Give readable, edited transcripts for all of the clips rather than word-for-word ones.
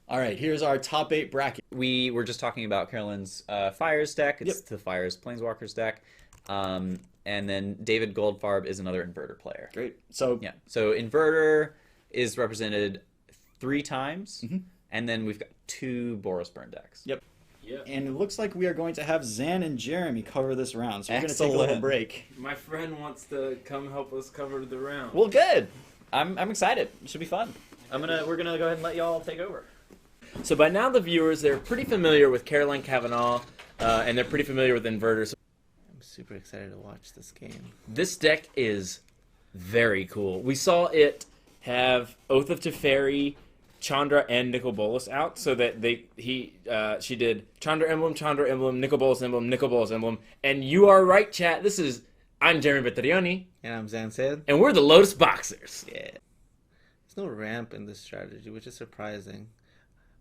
All right, here's our top 8 bracket. We were just talking about Carolyn's Fires deck. Yep, It's the Fires Planeswalkers deck. And then David Goldfarb is another Inverter player. great. So, Yeah. So Inverter is represented 3 times. And then we've got 2 Boros Burn decks. yep. Yeah. And it looks like we are going to have Zan and Jeremy cover this round. So we're going to take a little Excellent. break. My friend wants to come help us cover the round. Well, good. I'm excited. It should be fun. We're gonna go ahead and let y'all take over. So by now the viewers, they're pretty familiar with Carolyn Cavanaugh, and they're pretty familiar with Inverter. So I'm super excited to watch this game. this deck is very cool. We saw it have Oath of Teferi, Chandra, and Nicol Bolas out, so that she did Chandra Emblem, Nicol Bolas Emblem, and you are right, chat. I'm Jeremy Betterioni, And I'm Zan Sayed. and we're the Lotus Boxers. Yeah. There's no ramp in this strategy, which is surprising.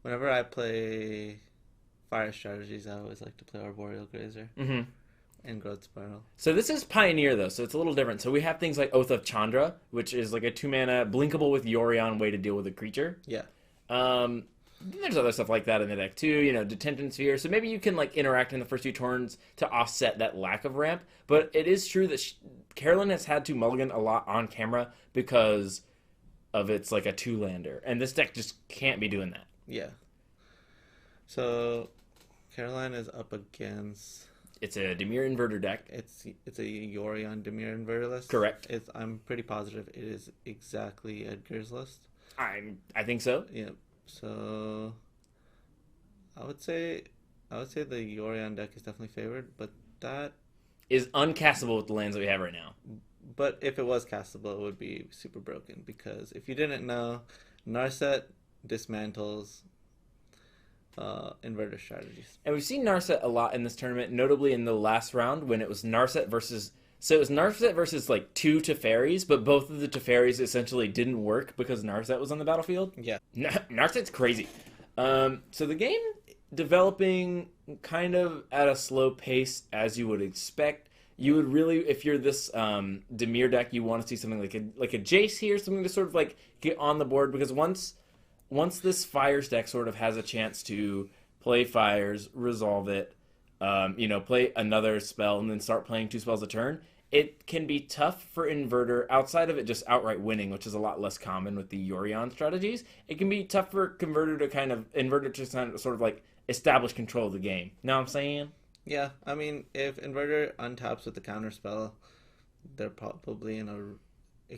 Whenever I play fire strategies, I always like to play Arboreal Grazer and Growth Spiral. So this is Pioneer, though, so it's a little different. So we have things like Oath of Chandra, which is like a 2-mana blinkable with Yorion way to deal with a creature. Yeah. There's other stuff like that in the deck too, Detention Sphere. So maybe you can like interact in the first 2 turns to offset that lack of ramp. But it is true that Carolyn has had to mulligan a lot on camera because of its like a 2-lander, and this deck just can't be doing that. Yeah. So, Caroline is up against... It's a Dimir Inverter deck. It's a Yorion Dimir Inverter list. Correct. I'm pretty positive it is exactly Edgar's list. I think so. Yeah. So, I would say the Yorion deck is definitely favored, but Is uncastable with the lands that we have right now. But if it was castable, it would be super broken, because if you didn't know, Narset dismantles inverter strategies. And we've seen Narset a lot in this tournament, notably in the last round when it was Narset versus... So it was Narset versus like 2 Teferis, but both of the Teferis essentially didn't work because Narset was on the battlefield. Yeah. Narset's crazy. So the game developing kind of at a slow pace as you would expect. You would really, if you're this Dimir deck, you want to see something like a Jace here, something to sort of like get on the board, because once this Fires deck sort of has a chance to play Fires, resolve it, play another spell, and then start playing 2 spells a turn, it can be tough for Inverter, outside of it just outright winning, which is a lot less common with the Yorion strategies. It can be tough for Inverter to sort of like establish control of the game. Know what I'm saying? Yeah, I mean, if Inverter untaps with the counter spell, they're probably in a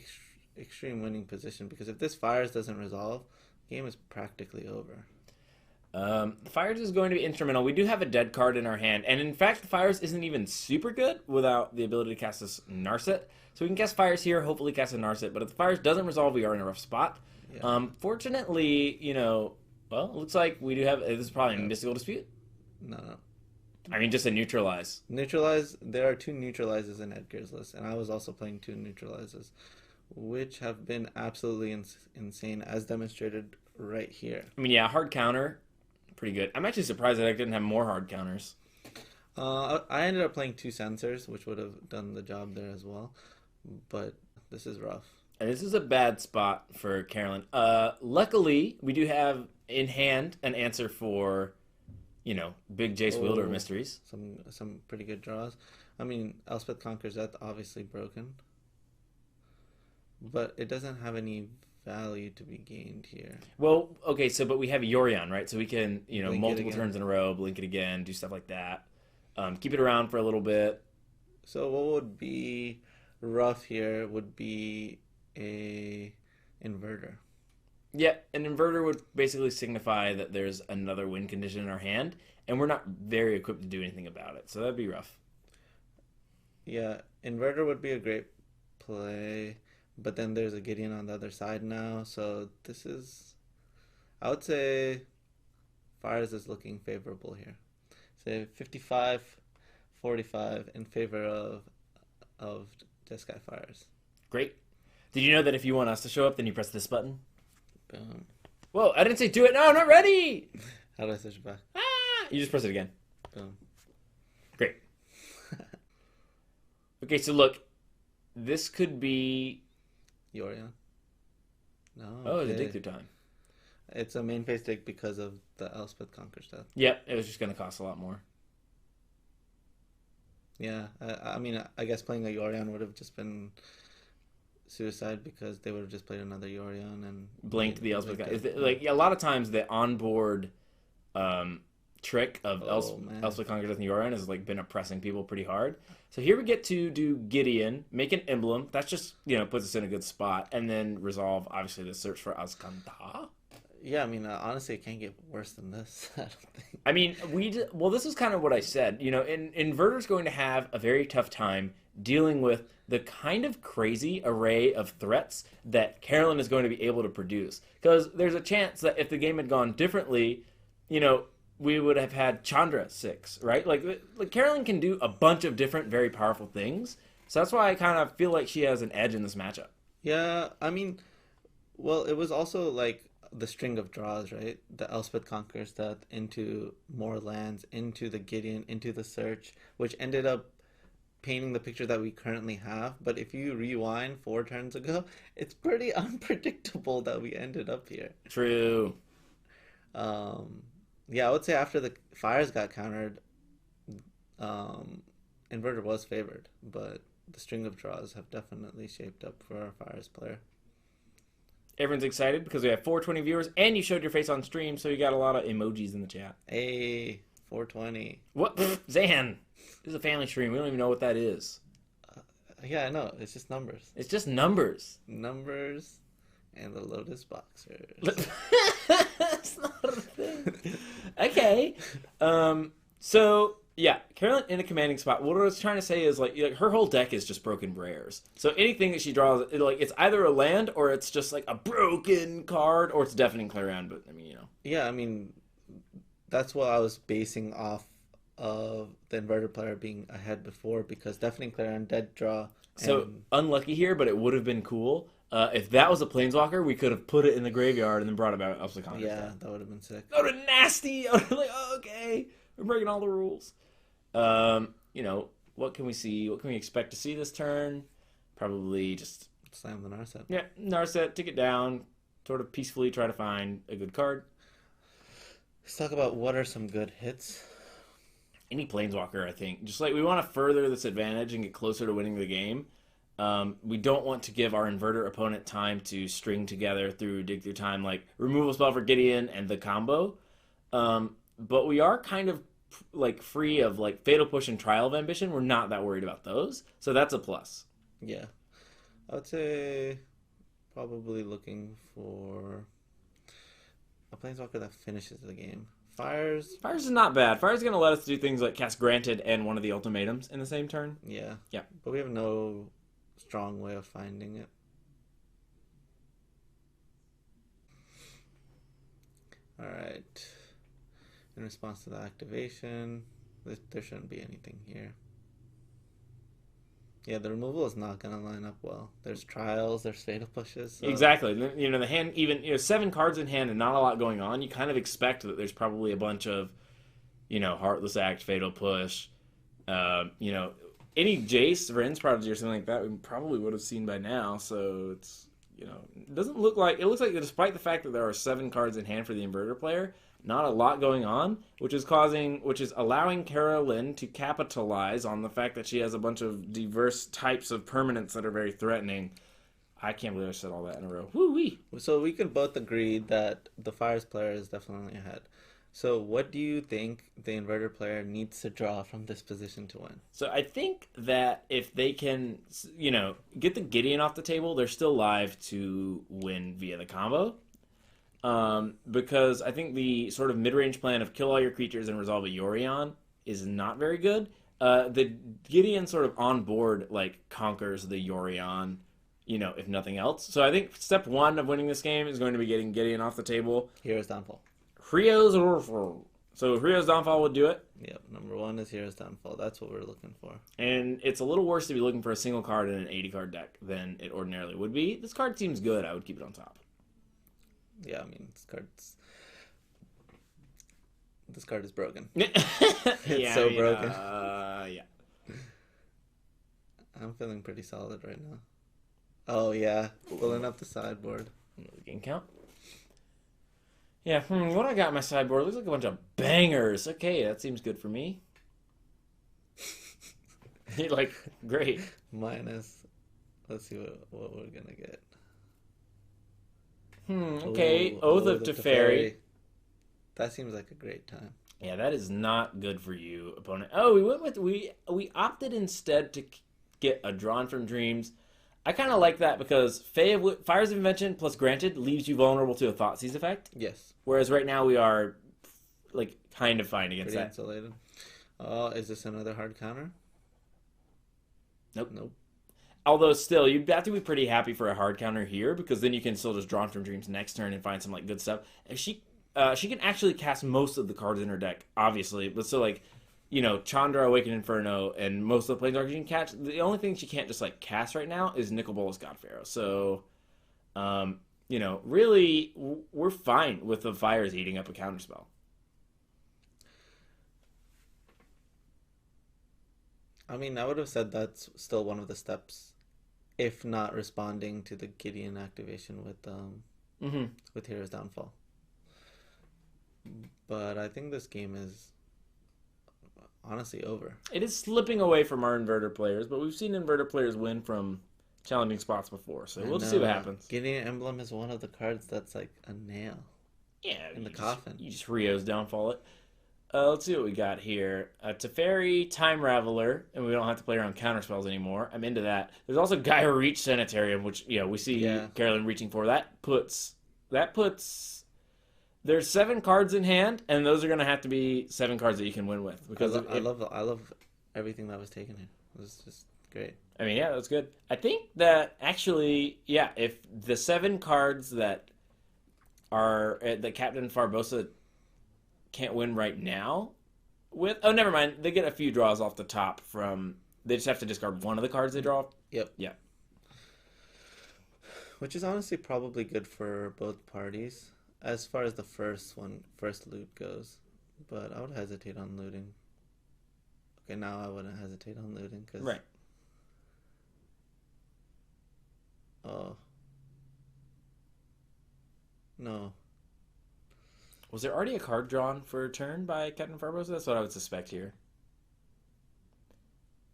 extreme winning position, because if this Fires doesn't resolve, the game is practically over. The Fires is going to be instrumental. We do have a dead card in our hand, and in fact, the Fires isn't even super good without the ability to cast this Narset. So we can cast Fires here, hopefully cast a Narset, but if the Fires doesn't resolve, we are in a rough spot. Yeah. Fortunately, well, it looks like we do have, this is probably a Mystical Dispute. No. I mean, just a Neutralize. Neutralize, there are 2 neutralizes in Edgar's list, and I was also playing 2 neutralizes, which have been absolutely insane, as demonstrated right here. I mean, yeah, hard counter, pretty good. I'm actually surprised that I didn't have more hard counters. I ended up playing 2 sensors, which would have done the job there as well, but this is rough. And this is a bad spot for Carolyn. Luckily, we do have in hand an answer for, big Jace Wielder mysteries. Some pretty good draws. I mean, Elspeth Conquers Death, obviously broken, but it doesn't have any value to be gained here. Well, okay, but we have Yorion, right? So we can, Blink multiple turns in a row, blink it again, do stuff like that. Keep it around for a little bit. So what would be rough here would be a Inverter. Yeah, an Inverter would basically signify that there's another win condition in our hand, and we're not very equipped to do anything about it. So that'd be rough. Yeah, Inverter would be a great play, but then there's a Gideon on the other side now, so this is... I would say Fires is looking favorable here. Say 55-45 in favor of Jeskai Fires. Great. Did you know that if you want us to show up, then you press this button? Boom. Whoa, I didn't say do it. No, I'm not ready. How do I switch it back? You just press it again. Boom. Great. Okay, so look. This could be... Yorion. No. Oh, it's okay. Addictive time. It's a main phase deck because of the Elspeth Conquer stuff. Yep, it was just going to cost a lot more. Yeah, I mean, I guess playing a Yorion would have just been suicide because they would have just played another Yorion and Blinked the Elspeth. blinked it. Like a lot of times, the onboard trick of Man. Elspeth Conquer Death and Yorion has like been oppressing people pretty hard. So here we get to do Gideon, make an emblem. That's just puts us in a good spot, and then resolve obviously the search for Azkanta. Yeah, I mean, honestly, it can't get worse than this. I don't think. I mean, well, this is kind of what I said. Inverter's going to have a very tough time dealing with the kind of crazy array of threats that Carolyn is going to be able to produce. Because there's a chance that if the game had gone differently, we would have had Chandra 6, right? Like Carolyn can do a bunch of different, very powerful things. So that's why I kind of feel like she has an edge in this matchup. Yeah, I mean, well, it was also like the string of draws, right? The Elspeth Conquers Death into more lands, into the Gideon, into the search, which ended up painting the picture that we currently have. But if you rewind 4 turns ago, it's pretty unpredictable that we ended up here. True. Yeah, I would say after the fires got countered, Inverter was favored, but the string of draws have definitely shaped up for our fires player. Everyone's excited because we have 420 viewers, and you showed your face on stream, so you got a lot of emojis in the chat. Hey, 420. What? Zan! This is a family stream. We don't even know what that is. Yeah, I know. It's just numbers. It's just numbers. Numbers and the Lotus Boxers. That's not a thing. Okay. So, yeah, Carolyn in a commanding spot. What I was trying to say is, like her whole deck is just broken rares. So anything that she draws, it's either a land or it's just, like, a broken card or it's Deafening Clarion. But, I mean, Yeah, I mean, that's what I was basing off of the Inverter player being ahead before, because Deafening Clarion, dead draw. So, unlucky here, but it would have been cool. If that was a Planeswalker, we could have put it in the graveyard and then brought it back up to the Conquer. Yeah, that would have been sick. That would have been nasty. I would have been like, oh, okay, we're breaking all the rules. What can we see? What can we expect to see this turn? Probably just Slam the Narset. Yeah, Narset, take it down, sort of peacefully try to find a good card. Let's talk about what are some good hits. Any Planeswalker, I think. Just like we want to further this advantage and get closer to winning the game. We don't want to give our Inverter opponent time to string together through Dig Through Time, like removal spell for Gideon and the combo. But we are kind of like free of like Fatal Push and Trial of Ambition. We're not that worried about those, so that's a plus. Yeah, I would say probably looking for a Planeswalker that finishes the game. Fires is not bad. Fires is going to let us do things like cast Granted and one of the ultimatums in the same turn. Yeah. Yeah. But we have no strong way of finding it. Alright. In response to the activation, there shouldn't be anything here. Yeah, the removal is not going to line up well. There's trials, there's fatal pushes. So. Exactly. The hand, even 7 cards in hand and not a lot going on, you kind of expect that there's probably a bunch of, Heartless Act, Fatal Push, any Jace, Vryn's Prodigy or something like that, we probably would have seen by now. So it's, it doesn't look like, it looks like despite the fact that there are 7 cards in hand for the Inverter player, not a lot going on, which is allowing Carolyn to capitalize on the fact that she has a bunch of diverse types of permanents that are very threatening. I can't believe I said all that in a row. Woo-wee. So we can both agree that the Fires player is definitely ahead. So what do you think the Inverter player needs to draw from this position to win? So I think that if they can, get the Gideon off the table, they're still live to win via the combo. Because I think the sort of mid-range plan of kill all your creatures and resolve a Yorion is not very good. The Gideon sort of on board conquers the Yorion, if nothing else. So I think step 1 of winning this game is going to be getting Gideon off the table. Hero's Downfall. So Rio's Downfall would do it. Yep, number 1 is Hero's Downfall. That's what we're looking for. And it's a little worse to be looking for a single card in an 80-card deck than it ordinarily would be. This card seems good. I would keep it on top. Yeah, I mean, this card is broken. It's so broken. Yeah. I'm feeling pretty solid right now. Oh, yeah. Pulling up the sideboard. Game count. Yeah, what I got in my sideboard looks like a bunch of bangers. Okay, that seems good for me. Like, great. Minus. Let's see what we're gonna get. Okay, Ooh, Oath of Teferi. That seems like a great time. Yeah, that is not good for you, opponent. Oh, we opted instead to get a Drawn from Dreams. I kind of like that because Fires of Invention plus Granted leaves you vulnerable to a Thoughtseize effect. Yes. Whereas right now we are, like, kind of fine against Pretty that. insulated. Oh, is this another hard counter? Nope. Although still, you'd have to be pretty happy for a hard counter here because then you can still just Drawn from Dreams next turn and find some like good stuff. And she can actually cast most of the cards in her deck, obviously. But so like, you know, Chandra, Awakened Inferno, and most of the Planeswalkers you can catch. The only thing she can't just like cast right now is Nicol Bolas Godpharaoh. So, you know, really, we're fine with the Fires eating up a counterspell. I mean, I would have said that's still one of the steps, if not responding to the Gideon activation with Hero's Downfall. But I think this game is honestly over. It is slipping away from our Inverter players, but we've seen Inverter players win from challenging spots before, so we'll just see what happens. Gideon Emblem is one of the cards that's like a nail. Yeah, in the coffin. You just Rio's Downfall it. Let's see what we got here. Teferi, Time Raveler, and we don't have to play around counterspells anymore. I'm into that. There's also Gaia Reach Sanitarium, which we see Carolyn reaching for. That puts. There's 7 cards in hand, and those are going to have to be 7 cards that you can win with. Because I love everything that was taken here. It was just great. I mean, yeah, that's good. I think that actually, if the 7 cards that are that Captain Farbosa can't win right now with... Oh, never mind. They get a few draws off the top from... They just have to discard one of the cards they draw. Yep. Yeah. Which is honestly probably good for both parties as far as the first loot goes. But I would hesitate on looting. Okay, now I wouldn't hesitate on looting. Right. Oh. No. Was there already a card drawn for a turn by Captain Farbosa? That's what I would suspect here.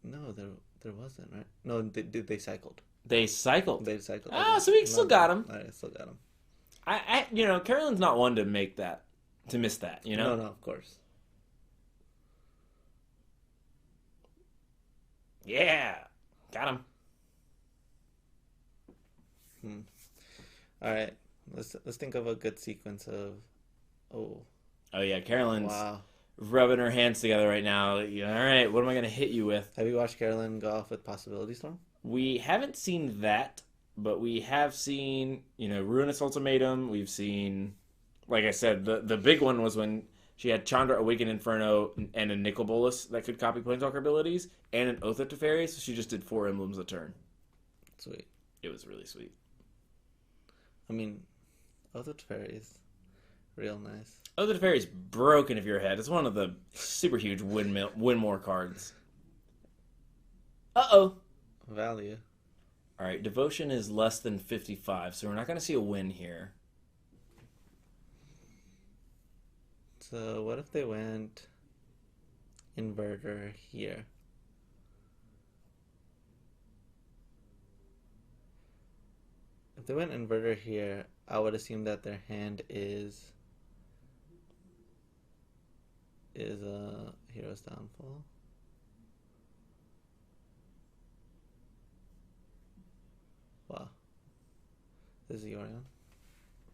No, there wasn't, right? No, they cycled. They cycled. They cycled. Ah, so we still got him. I still got him. Carolyn's not one to miss that, No, of course. Yeah, got him. All right, let's think of a good sequence of. Oh yeah, Carolyn's rubbing her hands together right now. All right, what am I going to hit you with? Have you watched Carolyn go off with Possibility Storm? We haven't seen that, but we have seen, Ruinous Ultimatum. We've seen, like I said, the big one was when she had Chandra, Awakened Inferno, and a Nicol Bolas that could copy Planeswalker abilities, and an Oath of Teferi, so she just did 4 emblems a turn. Sweet. It was really sweet. I mean, Oath of Teferi is real nice. Oath of Teferi is broken if you're ahead. It's one of the super huge win more cards. Uh-oh. Value. All right, Devotion is less than 55, so we're not going to see a win here. So what if they went Inverter here? If they went Inverter here, I would assume that their hand is a Hero's Downfall. Wow. This is Yorion.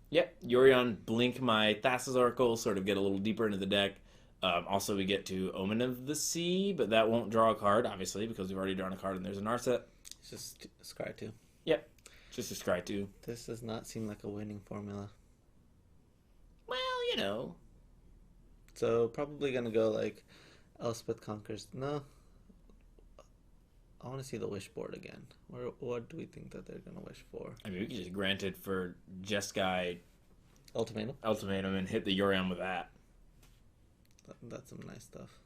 Yep, Yorion, blink my Thassa's Oracle, sort of get a little deeper into the deck. Also, we get to Omen of the Sea, but that won't draw a card, obviously, because we've already drawn a card and there's a Narset. It's just Scry 2. Yep, just a Scry 2. This does not seem like a winning formula. Well, So, probably gonna go like Elspeth Conquers. No. I want to see the wish board again. What do we think that they're gonna wish for? I mean, we could just grant it for Jeskai Ultimatum and hit the Yorion with that. That's some nice stuff.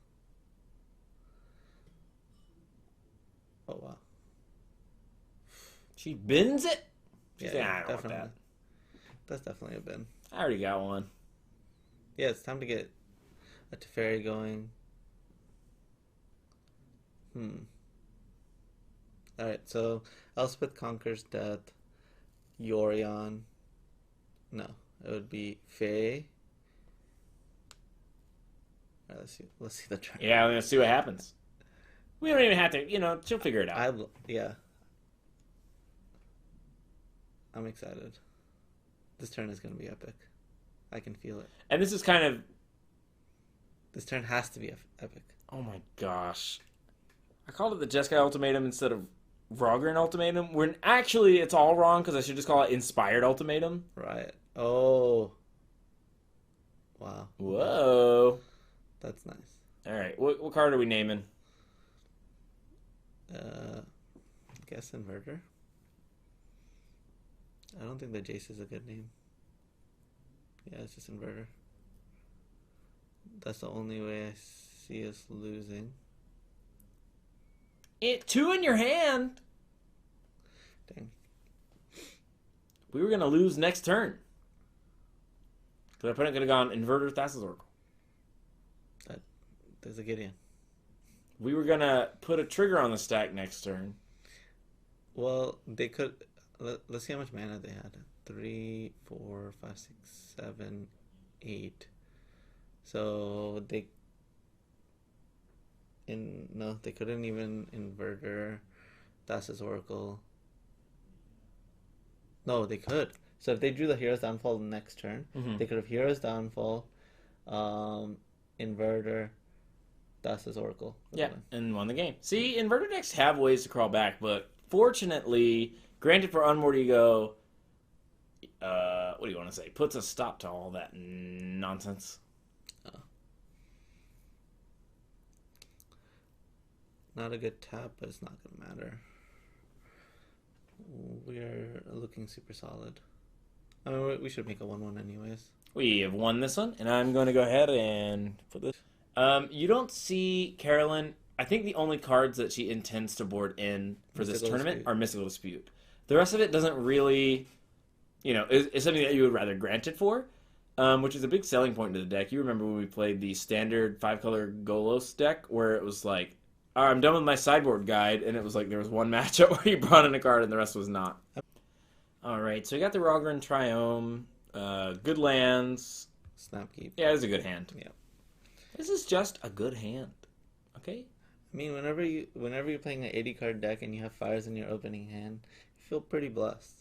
Oh wow. She bins it? Yeah, I don't definitely. want that. That's definitely a bin. I already got one. Yeah, it's time to get a Teferi going. Alright, so Elspeth conquers death. Yorion. No, it would be Faye. Alright, let's see the turn. Yeah, let's see what happens. We don't even have to, she'll figure it out. Yeah. I'm excited. This turn is going to be epic. I can feel it. And this is kind of... This turn has to be epic. Oh my gosh. I called it the Jeskai Ultimatum instead of Rogren Ultimatum, when actually it's all wrong because I should just call it Inspired Ultimatum. Right. Oh. Wow. Whoa. That's nice. Alright, what card are we naming? Guess Inverter. I don't think the Jace is a good name. Yeah, it's just Inverter. That's the only way I see us losing. 2 in your hand. Dang. We were going to lose next turn. Because our opponent could have gone Inverter, Thassa's Oracle. There's a Gideon. We were going to put a trigger on the stack next turn. Well, they could... Let's see how much mana they had. 3, 4, 5, 6, 7, 8. So they... No, they couldn't even Inverter, Thassa's Oracle. No, they could. So if they drew the Hero's Downfall next turn, they could have Hero's Downfall, Inverter, Thassa's Oracle. Yeah, and won the game. See, Inverter decks have ways to crawl back, but fortunately, granted for Unmoored Ego, what do you want to say? Puts a stop to all that nonsense. Not a good tap, but it's not going to matter. We're looking super solid. I mean, we should make a 1-1 anyways. We have won this one, and I'm going to go ahead and put this. You don't see Carolyn. I think the only cards that she intends to board in for this tournament are Mystical Dispute. The rest of it doesn't really, is something that you would rather grant it for, which is a big selling point to the deck. You remember when we played the standard 5-color Golos deck, where it was like, I'm done with my sideboard guide, and it was like there was one matchup where you brought in a card and the rest was not. Alright, so you got the Rogren Triome, good lands. Snapkeep. Yeah, it's a good hand. Yeah. This is just a good hand. Okay? I mean, whenever you're playing an 80-card deck and you have fires in your opening hand, you feel pretty blessed.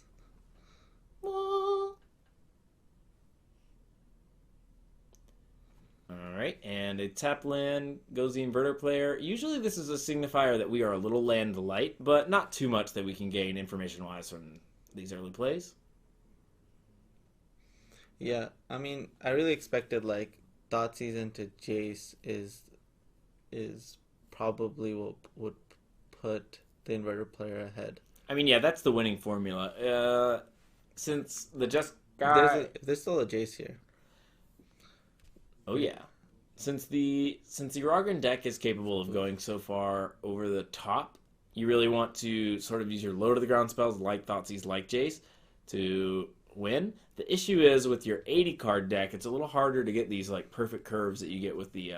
Alright, and a tap land goes the Inverter player. Usually this is a signifier that we are a little land light, but not too much that we can gain information-wise from these early plays. Yeah, I mean, I really expected, like, Thoughtseize into Jace is probably what would put the Inverter player ahead. I mean, yeah, that's the winning formula. Since the Jeskai... There's still a Jace here. Oh yeah, since the Rogren deck is capable of going so far over the top, you really want to sort of use your low to the ground spells like Thoughtseize, like Jace, to win. The issue is with your 80 card deck, it's a little harder to get these like perfect curves that you get with the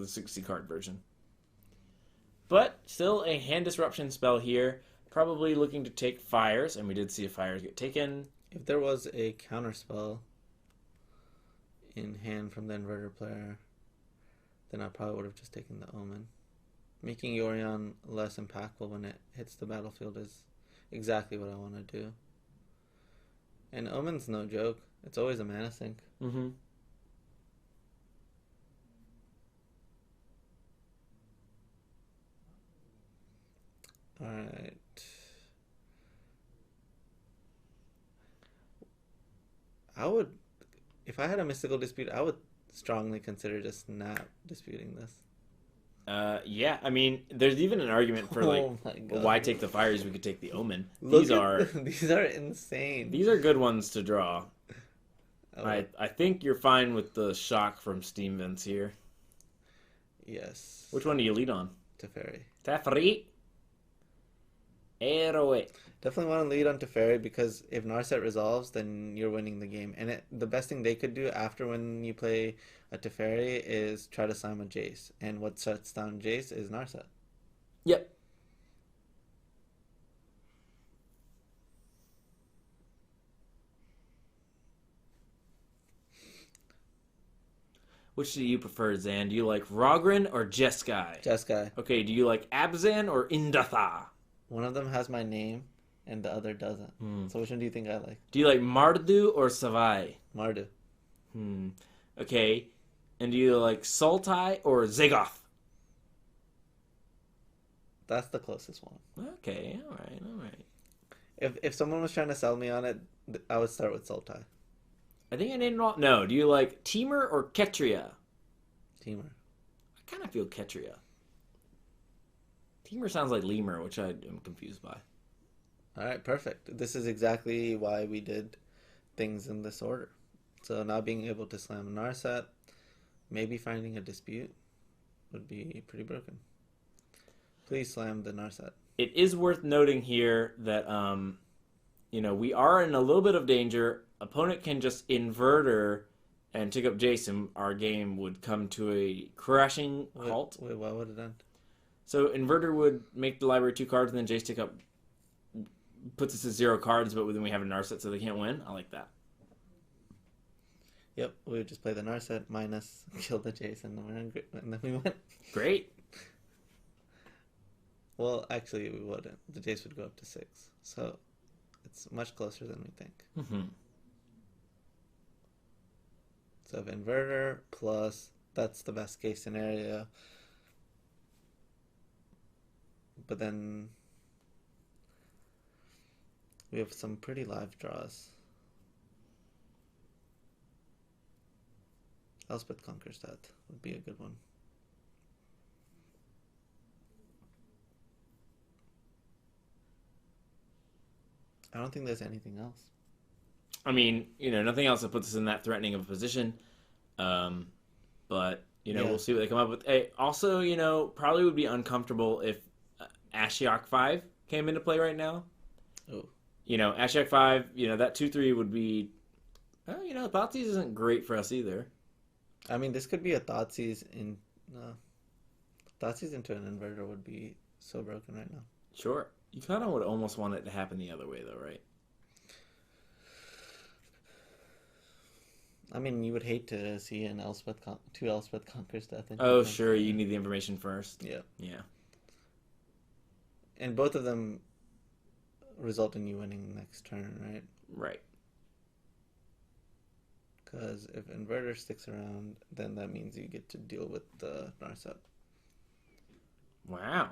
60 card version. But still a hand disruption spell here, probably looking to take fires, and we did see a fires get taken. If there was a counter spell in hand from the Inverter player, then I probably would have just taken the Omen. Making Yorion less impactful when it hits the battlefield is exactly what I want to do. And Omen's no joke. It's always a mana sink. Mm-hmm. Alright. If I had a Mystical Dispute, I would strongly consider just not disputing this. Yeah, I mean, there's even an argument for like, well, why take the fires? We could take the Omen. These are insane. These are good ones to draw. Oh. I think you're fine with the shock from Steam Vents here. Yes. Which one do you lead on? Teferi. Teferi. 808. Definitely want to lead on Teferi because if Narset resolves, then you're winning the game. And the best thing they could do after when you play a Teferi is try to slam a Jace. And what shuts down Jace is Narset. Yep. Which do you prefer, Zan? Do you like Rogren or Jeskai? Jeskai. Okay, do you like Abzan or Indatha? One of them has my name and the other doesn't. So which one do you think I like? Do you like Mardu or Savai? Mardu. Okay, and do you like Sultai or Zagoth? That's the closest one. Okay, all right. If someone was trying to sell me on it, I would start with Sultai. I think I named it all. No, do you like Teamer or Ketria? Teamer. I kind of feel Ketria. Teamer sounds like Lemur, which I am confused by. All right, perfect. This is exactly why we did things in this order. So now being able to slam a Narset, maybe finding a dispute would be pretty broken. Please slam the Narset. It is worth noting here that, we are in a little bit of danger. Opponent can just Inverter and take up Jason. Our game would come to a crashing halt. Wait, why would it end? So Inverter would make the library 2 cards, and then Jace take up, puts us at 0 cards, but then we have a Narset, so they can't win. I like that. Yep, we would just play the Narset minus kill the Jason, and then we win. Great. Well, actually, we wouldn't. The Jace would go up to 6, so it's much closer than we think. Mm-hmm. So Inverter plus, that's the best case scenario. But then we have some pretty live draws. Elspeth Conquers that would be a good one. I don't think there's anything else. I mean, nothing else that puts us in that threatening of a position. But, we'll see what they come up with. Hey, also, probably would be uncomfortable if Ashiok 5 came into play right now. Oh. Ashiok 5, that 2-3 would be... Well, Thoughtseize isn't great for us either. I mean, this could be a Thoughtseize in... Thoughtseize into an Inverter would be so broken right now. Sure. You kind of would almost want it to happen the other way, though, right? I mean, you would hate to see an two Elspeth Conquers death. Oh, sure. You need the information first. Yeah. Yeah. And both of them result in you winning next turn, right? Right. Because if Inverter sticks around, then that means you get to deal with the Narset. Wow.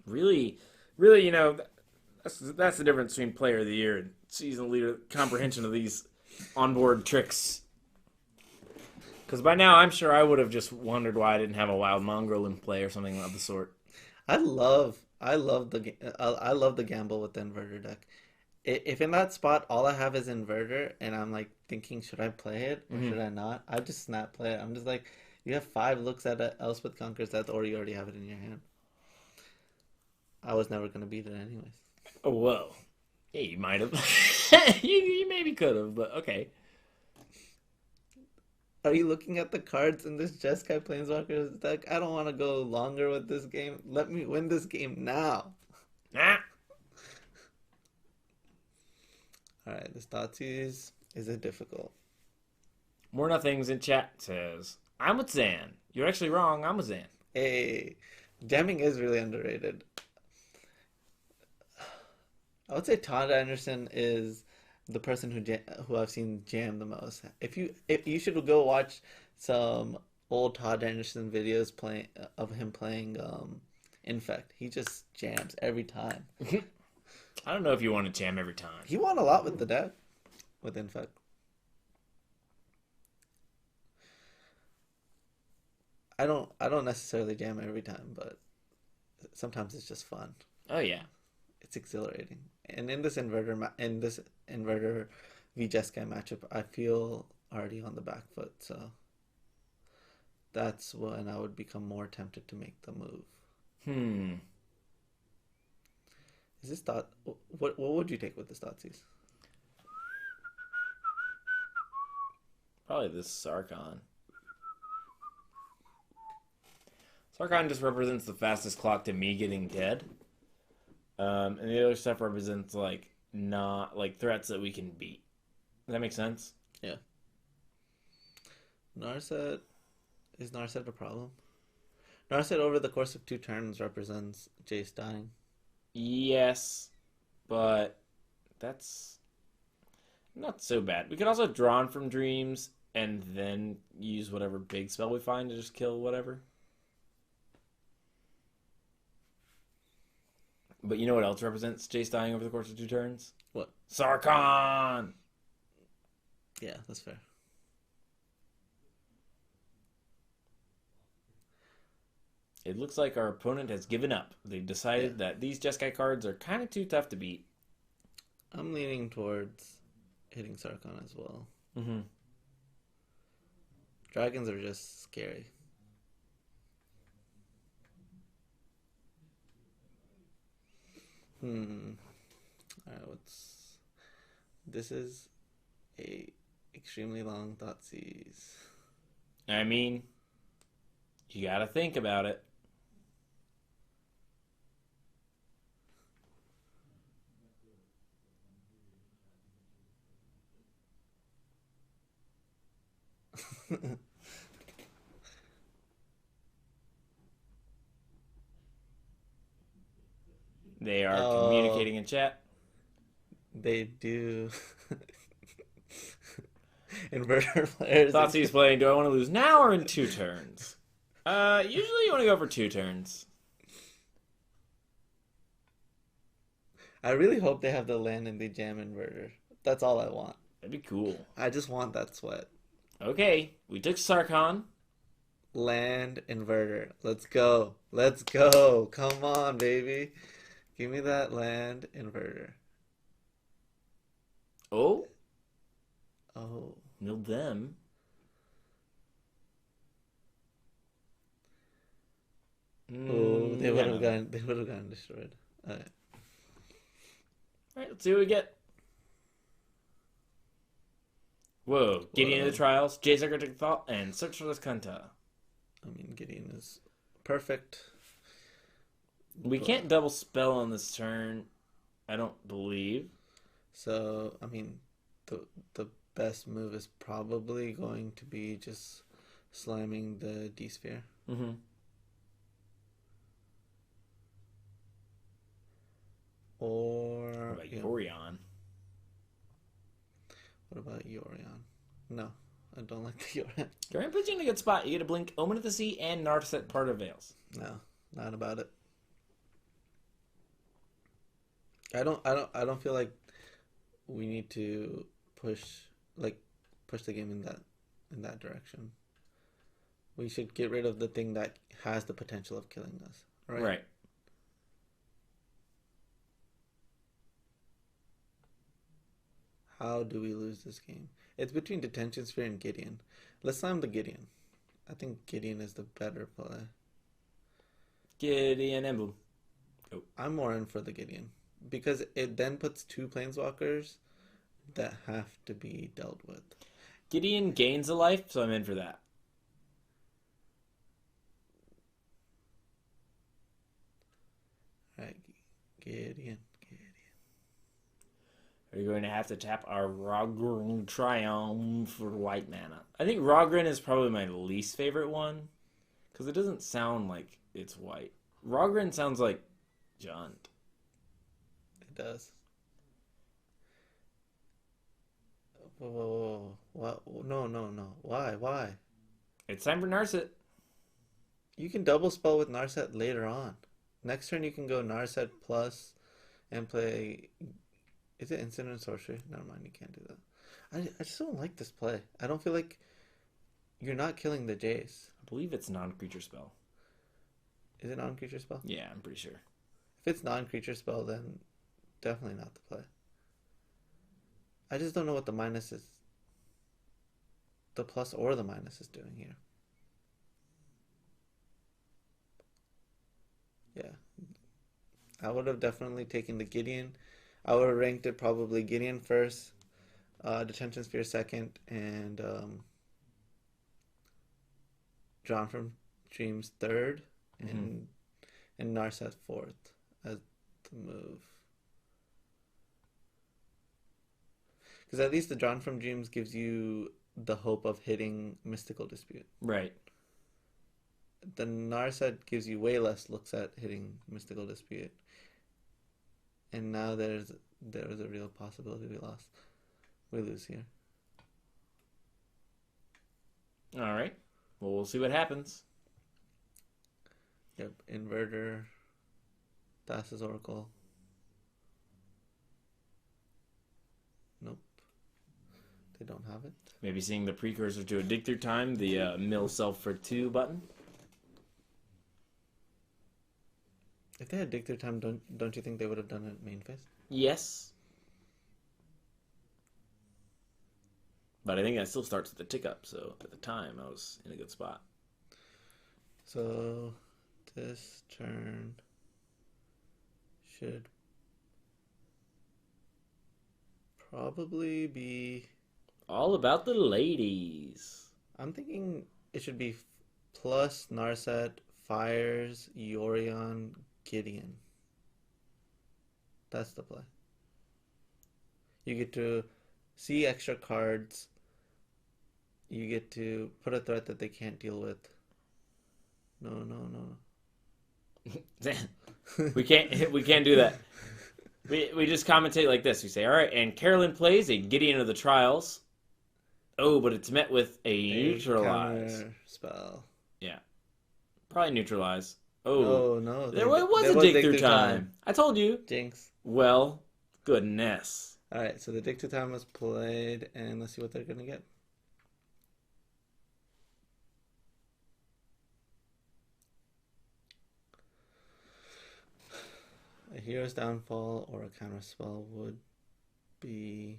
Really, that's the difference between Player of the Year and Season Leader comprehension of these onboard tricks. Because by now, I'm sure I would have just wondered why I didn't have a Wild Mongrel in play or something of the sort. I love the gamble with the Inverter deck. If in that spot all I have is Inverter and I'm like thinking, should I play it or should I not? I just snap play it. I'm just like, you have 5 looks at a Elspeth Conquers Death, or you already have it in your hand. I was never gonna beat it anyways. Oh, whoa. Yeah, you might have. you maybe could have, but okay. Are you looking at the cards in this Jeskai Planeswalkers deck? I don't want to go longer with this game. Let me win this game now. Ah. Alright, this Thoughtseize is it difficult? More Nothings in chat says, I'm with Zan. You're actually wrong. I'm with Zan. Hey, jamming is really underrated. I would say Todd Anderson is the person who I've seen jam the most. If you should go watch some old Todd Anderson videos of him playing Infect. He just jams every time. I don't know if you want to jam every time. He won a lot with the deck with Infect. I don't necessarily jam every time, but sometimes it's just fun. Oh yeah. It's exhilarating. And in this Inverter v Jeskai matchup, I feel already on the back foot, so that's when I would become more tempted to make the move. Is this thought? What would you take with the Thoughtseize? Probably this Sarkon. Sarkon just represents the fastest clock to me getting dead. And the other stuff represents like not like threats that we can beat. Does that make sense? Yeah. Narset, is Narset a problem? Narset over the course of 2 turns represents Jace dying. Yes, but that's not so bad. We could also draw from dreams and then use whatever big spell we find to just kill whatever. But you know what else represents Jace dying over the course of 2 turns? What? Sarkon! Yeah, that's fair. It looks like our opponent has given up. They've decided that these Jeskai cards are kind of too tough to beat. I'm leaning towards hitting Sarkon as well. Mm-hmm. Dragons are just scary. Alright, this is a extremely long Thoughtseize. I mean, you gotta think about it. They are communicating in chat. They do. Inverter players. Thoughtseize playing, do I want to lose now or in 2 turns? Usually you want to go for 2 turns. I really hope they have the land in the jam Inverter. That's all I want. That'd be cool. I just want that sweat. Okay, we took Sarkon. Land Inverter. Let's go. Let's go. Come on, baby. Give me that land Inverter. Oh, Oh. milled them. Oh, they would have gotten destroyed. Alright. Alright, let's see what we get. Whoa, Gideon of the Trials, Jace Arctic Thought, and Search for this Kanta. I mean, Gideon is perfect. We can't double spell on this turn, I don't believe. So, I mean, the best move is probably going to be just slamming the D-Sphere. Mm-hmm. Or... What about Yorion? What about Yorion? No, I don't like the Yorion. Yorion puts you in a good spot. You get a Blink, Omen of the Sea, and Narset Part of Veils. No, not about it. I don't feel like we need to push the game in that direction. We should get rid of the thing that has the potential of killing us. Right. How do we lose this game? It's between Detention Sphere and Gideon. Let's slam the Gideon. I think Gideon is the better play. Gideon and boom. Oh. I'm more in for the Gideon. Because it then puts 2 planeswalkers that have to be dealt with. Gideon gains a life, so I'm in for that. Alright, Gideon. Are you going to have to tap our Rogrin Triumph for white mana? I think Rogrin is probably my least favorite one. Because it doesn't sound like it's white. Rogrin sounds like Junt. It does. Whoa. What? No. Why? It's time for Narset. You can double spell with Narset later on. Next turn you can go Narset plus and play... Is it Instant and Sorcery? Never mind, you can't do that. I just don't like this play. I don't feel like you're not killing the Jace. I believe it's non-creature spell. Is it non-creature spell? Yeah, I'm pretty sure. If it's non-creature spell, then definitely not the play. I just don't know what the minus is. The plus or the minus is doing here. Yeah. I would have definitely taken the Gideon. I would have ranked it probably Gideon first, Detention Sphere second, and Drawn from Dreams third, and Narset fourth as the move. Because at least the Drawn from Dreams gives you the hope of hitting Mystical Dispute. Right. The Narset gives you way less looks at hitting Mystical Dispute. And now there's a real possibility we lose here. All right. Well, we'll see what happens. Yep, Inverter, Thassa's Oracle. Nope. They don't have it. Maybe seeing the precursor to a Dig Through Time, the mill self for 2 button. If they had Dig Through Time, don't you think they would have done it main phase? Yes. But I think that still starts with the tick up, so at the time I was in a good spot. So this turn should probably be... All about the ladies. I'm thinking it should be plus Narset, Fires, Yorion, Gideon. That's the play. You get to see extra cards. You get to put a threat that they can't deal with. No. we can't do that. We just commentate like this. We say, all right, and Carolyn plays a Gideon of the Trials. Oh, but it's met with a neutralize. Counter spell. Yeah. Probably neutralize. Oh, no. There was a dig through time. I told you. Jinx. Well, goodness. Alright, so the dig through time was played, and let's see what they're going to get. A Hero's Downfall or a counter spell would be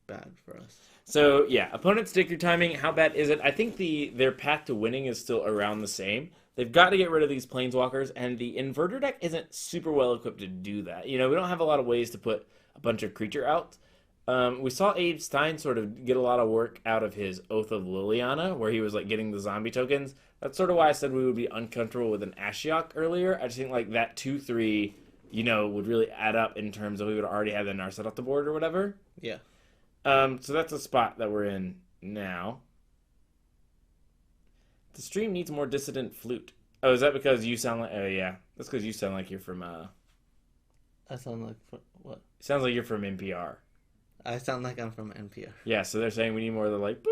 bad for us. So, yeah, opponent's dig through timing, how bad is it? I think their path to winning is still around the same. They've got to get rid of these Planeswalkers, and the Inverter deck isn't super well equipped to do that. You know, we don't have a lot of ways to put a bunch of creature out. We saw Abe Stein sort of get a lot of work out of his Oath of Liliana, where he was like getting the zombie tokens. That's sort of why I said we would be uncomfortable with an Ashiok earlier. I just think like that 2/3, you know, would really add up in terms of we would already have the Narset off the board or whatever. Yeah. So that's a spot that we're in now. The stream needs more dissident flute. Oh, is that because you sound like... Oh, yeah. That's because you sound like you're from... I sound like... What? Sounds like you're from NPR. I sound like I'm from NPR. Yeah, so they're saying we need more of the, like...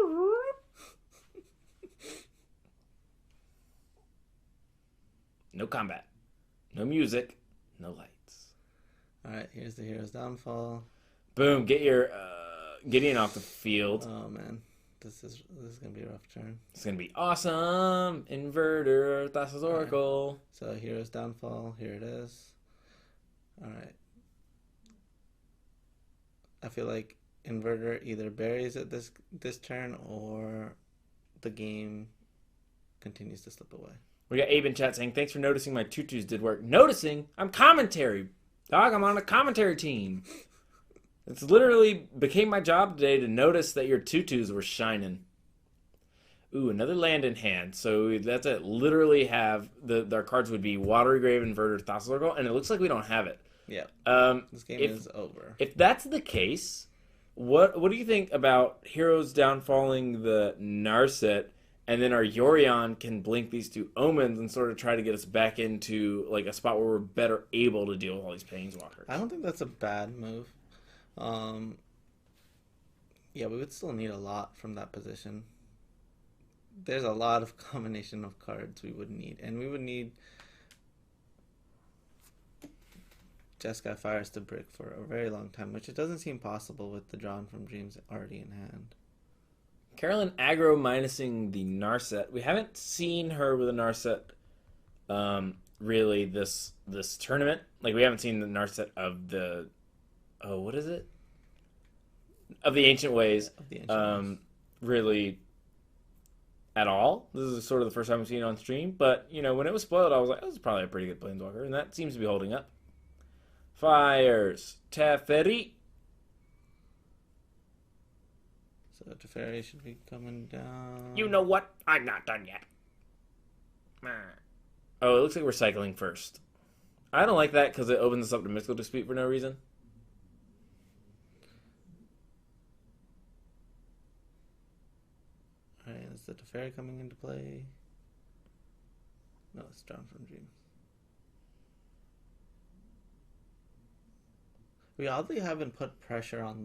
No combat. No music. No lights. Alright, here's the Hero's Downfall. Boom. Get your Gideon off the field. Oh, man. This is going to be a rough turn. It's going to be awesome. Inverter. Thassa's Oracle. So Hero's Downfall. Here it is. Alright. I feel like Inverter either buries it this turn or the game continues to slip away. We got Abe in chat saying, thanks for noticing my tutus did work. Noticing? I'm commentary. Dog, I'm on a commentary team. It's literally became my job today to notice that your tutus were shining. Ooh, another land in hand. So that's it. Literally have our cards would be Watery Grave, Inverter, Thassa's Oracle, and it looks like we don't have it. Yeah. This game is over. If that's the case, what do you think about Heroes downfalling the Narset, and then our Yorion can blink these 2 omens and sort of try to get us back into like a spot where we're better able to deal with all these Planeswalkers? I don't think that's a bad move. Yeah, we would still need a lot from that position. There's a lot of combination of cards we would need, and we would need Jeskai Fires to brick for a very long time, which it doesn't seem possible with the Drawn from Dreams already in hand. Carolyn aggro minusing the Narset. We haven't seen her with a Narset really this tournament. Like, we haven't seen the Narset of the... Oh, what is it? Of the Ancient Ways. Of the Ancient Ways. Really at all. This is sort of the first time I've seen it on stream. But, you know, when it was spoiled, I was like, oh, this is probably a pretty good Planeswalker. And that seems to be holding up. Fires. Teferi. So Teferi should be coming down. You know what? I'm not done yet. Oh, it looks like we're cycling first. I don't like that because it opens us up to mystical dispute for no reason. Alright, is the Teferi coming into play? No, it's drawn from Dreams. We oddly haven't put pressure on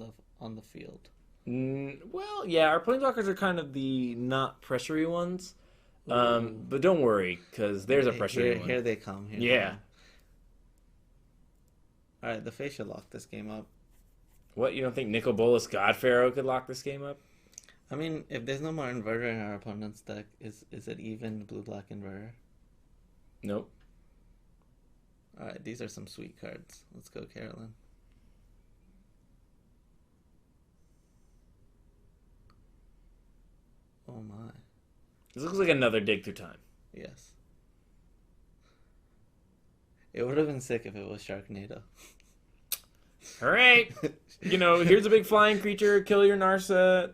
the field. Well, yeah, our planeswalkers are kind of the not pressury ones. But don't worry, because there's a pressury one. Here they come. Yeah. Alright, the Fae should lock this game up. What, you don't think Nicol Bolas God Pharaoh could lock this game up? I mean, if there's no more Inverter in our opponent's deck, is it even blue-black Inverter? Nope. Alright, these are some sweet cards. Let's go, Carolyn. Oh my. This looks like another Dig Through Time. Yes. It would have been sick if it was Sharknado. Alright. Here's a big flying creature, kill your Narset,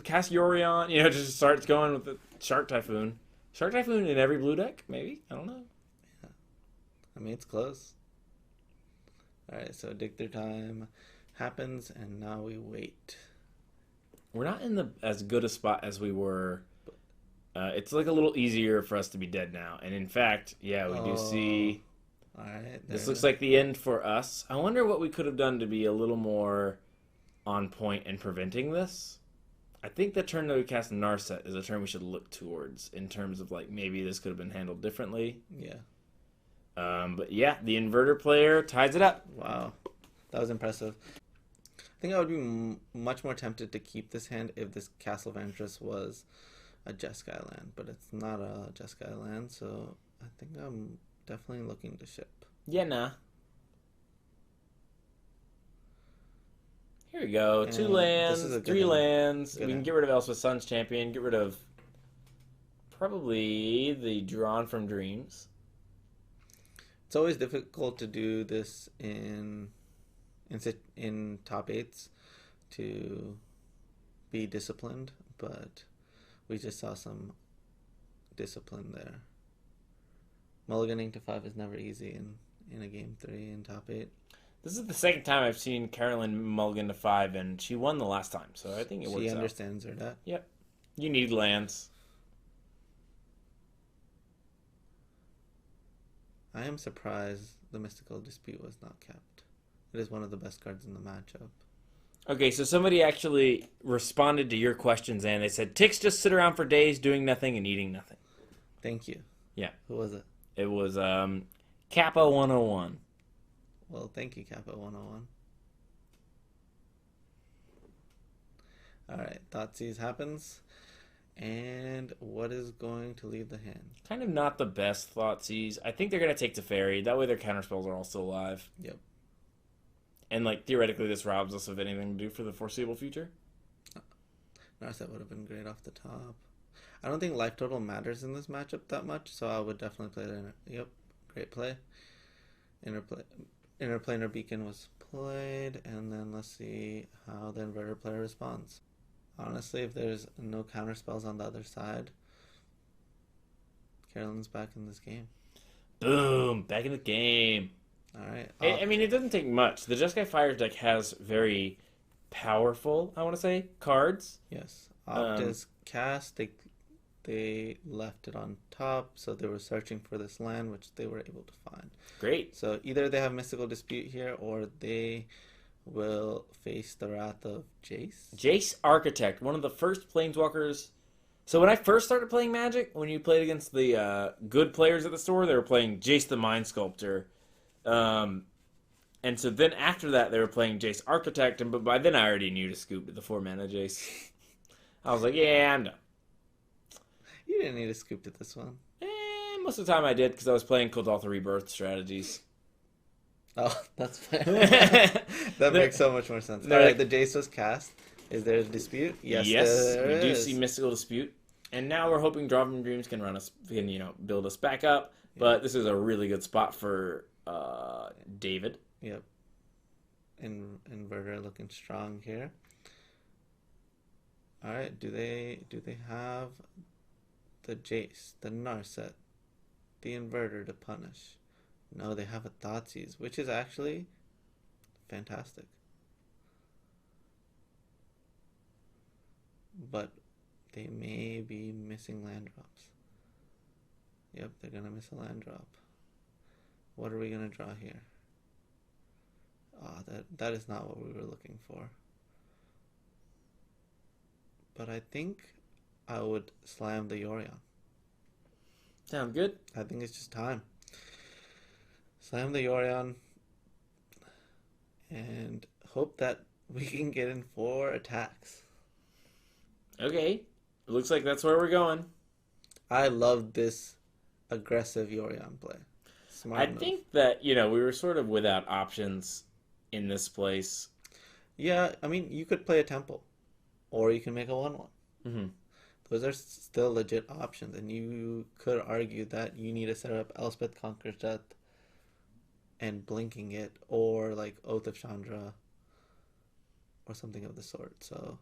cast Yorion, just starts going with the Shark Typhoon. Shark Typhoon in every blue deck, maybe? I don't know. Yeah. I mean, it's close. Alright, so Dig Through Time happens, and now we wait. We're not in as good a spot as we were. It's like a little easier for us to be dead now. And in fact, yeah, we do see... Alright. This looks like the end for us. I wonder what we could have done to be a little more on point in preventing this. I think the turn that we cast Narset is a turn we should look towards in terms of maybe this could have been handled differently. Yeah. But yeah, the Inverter player ties it up. Wow. That was impressive. I think I would be much more tempted to keep this hand if this Castle Ventress was a Jeskai land, but it's not a Jeskai land, so I think I'm definitely looking to ship. Yeah, nah. Here we go. And 2 lands, 3 hand. lands. Good We can hand. get rid of Elspeth Sun's Champion, get rid of probably the Drawn from Dreams. It's always difficult to do this in top 8s to be disciplined, but we just saw some discipline there. Mulliganing to 5 is never easy in a game 3 in top 8. This is the second time I've seen Carolyn mulligan to 5, and she won the last time, so I think it works She out. understands her deck. Yep. You need lands. I am surprised the Mystical Dispute was not kept. It is one of the best cards in the matchup. Okay, so somebody actually responded to your questions, and they said, ticks just sit around for days doing nothing and eating nothing. Thank you. Yeah. Who was it? It was Kappa 101. Well, thank you, Kappa 101. Alright, Thoughtseize happens. And what is going to leave the hand? Kind of not the best Thoughtseize. I think they're going to take Teferi. That way their counterspells are all still alive. Yep. And, theoretically, this robs us of anything to do for the foreseeable future. Narset would have been great off the top. I don't think life total matters in this matchup that much, so I would definitely play the... Yep, great play. Interplanar Beacon was played, and then let's see how the Inverter player responds. Honestly, if there's no counter spells on the other side, Carolyn's back in this game. Boom! Back in the game. Alright. I mean, it doesn't take much. The Jeskai Fire deck has very powerful, I want to say, cards. Yes. Opt is cast. They left it on top, so they were searching for this land, which they were able to find. Great. So either they have Mystical Dispute here, or they will face the wrath of Jace. Jace Architect, one of the first planeswalkers. So when I first started playing Magic, when you played against the good players at the store, they were playing Jace the Mind Sculptor. And so then after that, they were playing Jace Architect, but by then I already knew to scoop to the 4-mana Jace. I was like, yeah, I'm done. You didn't need to scoop to this one. Most of the time I did, because I was playing Kodaltha Rebirth strategies. Oh, that's fair. That makes so much more sense. Alright, the Jace was cast. Is there a dispute? Yes, there we do is. see Mystical Dispute. And now we're hoping Draw from Dreams can build us back up. But this is a really good spot for David. Yep. Inverter looking strong here. All right. Do they have the Jace, the Narset, the Inverter to punish? No, they have a Thoughtseize, which is actually fantastic. But they may be missing land drops. Yep, they're gonna miss a land drop. What are we gonna draw here? Ah, that is not what we were looking for. But I think I would slam the Yorion. Sound good? I think it's just time. Slam the Yorion and hope that we can get in 4 attacks. Okay. It looks like that's where we're going. I love this aggressive Yorion play. Smart I move. think that, we were sort of without options in this place. Yeah, I mean, you could play a Temple. Or you can make a 1/1. Mm-hmm. Those are still legit options. And you could argue that you need to set up Elspeth Conquers Death and blinking it. Or like Oath of Chandra. Or something of the sort. So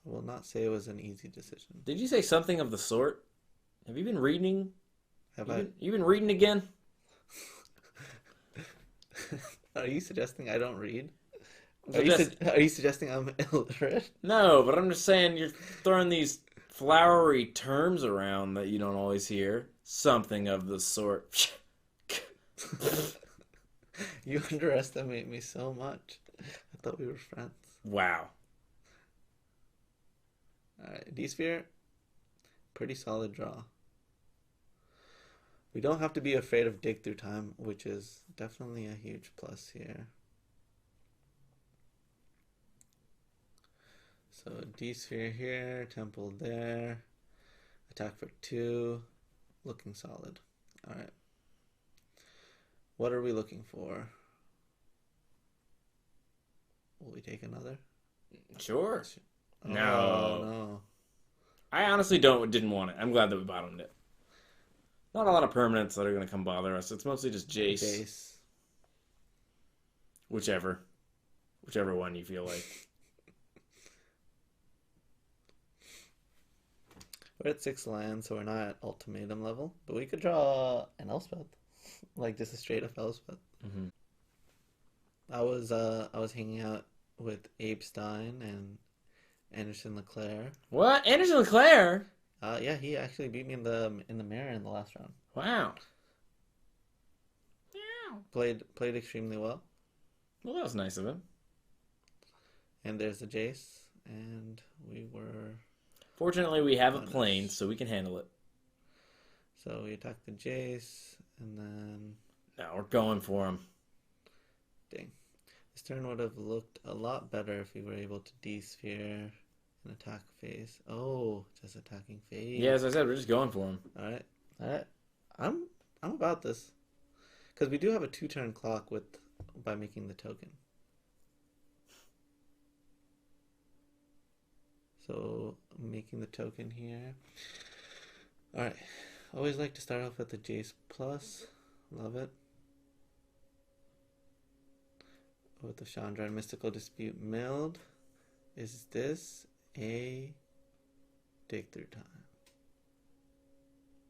I will not say it was an easy decision. Did you say something of the sort? Have you been reading? You been reading again? Are you suggesting I don't read? Suggest- Are you suggesting I'm illiterate? No, but I'm just saying you're throwing these flowery terms around that you don't always hear. Something of the sort. You underestimate me so much. I thought we were friends. Wow. Alright, D-Sphere. Pretty solid draw. We don't have to be afraid of dig through time, which is definitely a huge plus here. So D-Sphere here, Temple there. Attack for 2. Looking solid. Alright. What are we looking for? Will we take another? Sure. Oh, No. no. I honestly didn't want it. I'm glad that we bottomed it. Not a lot of permanents that are going to come bother us. It's mostly just Jace. Jace. Whichever one you feel like. We're at 6 lands, so we're not at ultimatum level. But we could draw an Elspeth. Like just a straight up Elspeth. Mm-hmm. I was hanging out with Abe Stein and Anderson Leclerc. What? Anderson Leclerc? Yeah, he actually beat me in the mirror in the last round. Wow. Played extremely well. Well, that was nice of him. And there's the Jace, and we were. Fortunately, we have a plane, so we can handle it. So we attacked the Jace, and then. No, we're going for him. Dang. This turn would have looked a lot better if we were able to D-Sphere an attack phase. Oh, just attacking phase. Yeah, as I said, we're just going for him. Alright. I'm about this. Because we do have a 2-turn clock by making the token. So, making the token here. Alright. Always like to start off with the Jace Plus. Love it. With the Chandra and Mystical Dispute milled. Is this a dig through time?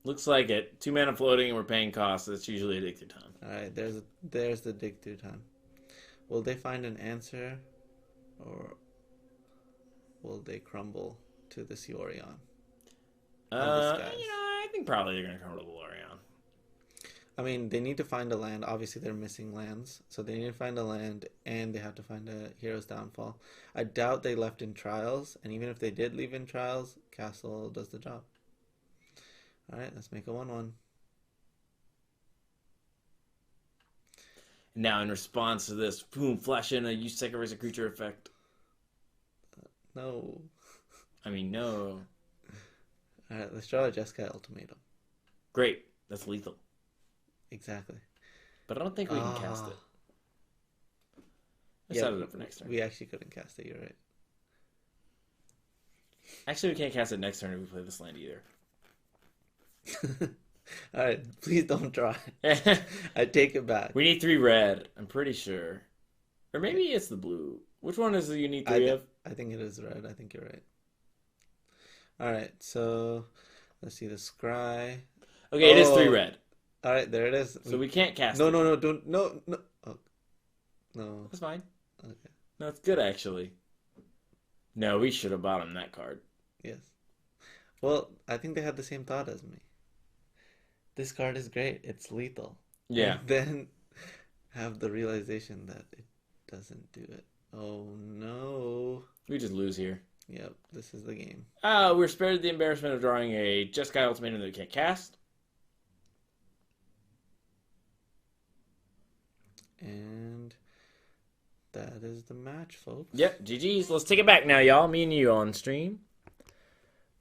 Looks like it. 2 mana floating and we're paying costs. That's usually a dig through time. Alright, there's the dig through time. Will they find an answer? Or will they crumble to this Yorion? I think probably they're going to come to the Lorion. I mean, they need to find a land. Obviously, they're missing lands. So they need to find a land, and they have to find a Hero's Downfall. I doubt they left in Trials, and even if they did leave in Trials, Castle does the job. Alright, let's make a 1/1. Now, in response to this, boom, flash in a use sacrifice a creature effect. No. I mean, no. Alright, let's draw a Jeskai Ultimatum. Great. That's lethal. Exactly. But I don't think we can cast it. Let's set it up for next turn. We actually couldn't cast it, you're right. Actually, we can't cast it next turn if we play this land either. All right, please don't try. I take it back. We need 3 red, I'm pretty sure. Or maybe it's the blue. Which one is it you need 3 of? I think it is red. I think you're right. All right, so let's see the scry. Okay, it is 3 Oh, red. all right, there it is. So we can't cast No, it. no, no, don't, no, no. Oh, no. That's fine. Okay. No, it's good, actually. No, we should have bought him that card. Yes. Well, I think they had the same thought as me. This card is great. It's lethal. Yeah. And then have the realization that it doesn't do it. Oh no. We just lose here. Yep, this is the game. We're spared the embarrassment of drawing a Jeskai Ultimatum that we can't cast. And that is the match, folks. Yep, GG's. Let's take it back now, y'all. Me and you on stream.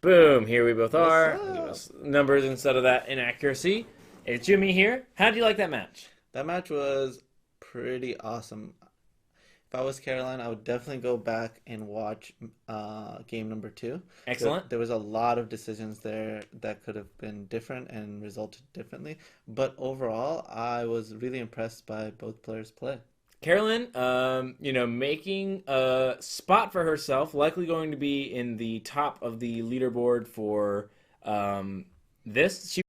Boom, here we both are. What's up? Give us numbers instead of that inaccuracy. It's Jimmy here. How did you like that match? That match was pretty awesome. If I was Carolyn, I would definitely go back and watch game number 2. Excellent. There was a lot of decisions there that could have been different and resulted differently. But overall, I was really impressed by both players' play. Carolyn, making a spot for herself, likely going to be in the top of the leaderboard for this. She